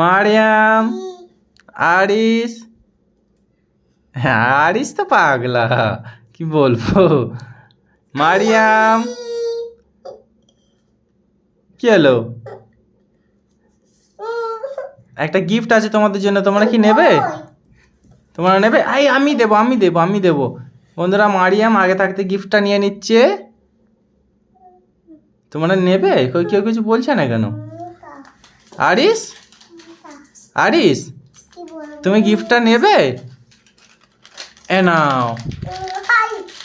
মারিয়াম, আরিস। হ্যাঁ, আরিস তো পাগলা, কি বলবো। মারিয়াম, কি হলো? একটা গিফট আছে তোমাদের জন্য, তোমরা কি নেবে? তোমরা নেবে? আমি দেবো, আমি দেবো, আমি দেবো। বন্ধুরা, মারিয়াম আগে থাকতে গিফটটা নিয়ে নিচ্ছে। তোমরা নেবে? কেউ কিছু বলছে না কেন? আরিস, আরিস, তুমি গিফটটা নেবে? এ নাও,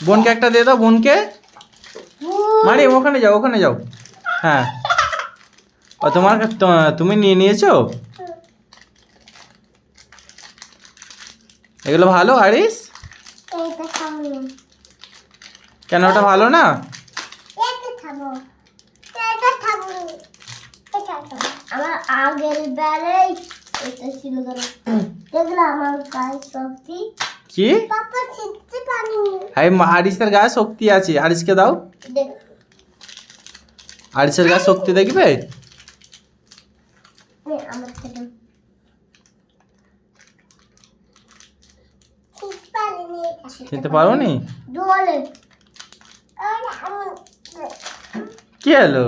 বোনকে একটা দিয়ে দাও, বোনকে। মারিয়াম, ওখানে যাও, ওখানে যাও। হ্যাঁ, ও তুমি নিয়ে নিয়েছো? এগুলো ভালো আরিস? কেন, ওটা ভালো না? আমার আগের বারে এটা ছিল, দেখলা আমার গায়ে শক্তি কি? পাপা ছিটতে পারিনি। আরিসের গায়ে শক্তি আছে, আরিসকে দাও। দেখ, আরিসের গায়ে শক্তি দেখবে? আমার থেকে চিনতে পারো নি? দোলে কি হলো?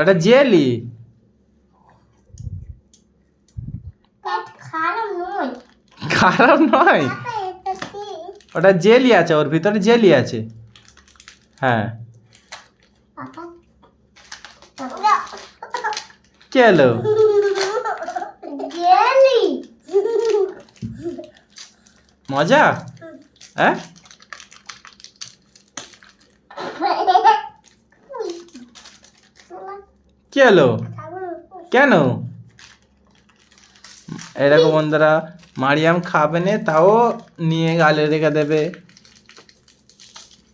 ওটা জেলি। খারাপ নয়, খারাপ নয়, ওটা জেলি আছে, ওর ভিতরে জেলি আছে। হ্যাঁ, কি হলো? জেলি মজা? হ্যাঁ, কি হলো? কেন? এরকম বন্ধুরা, মারিয়াম খাবে না, তাও নিয়ে গালে রেখে দেবে।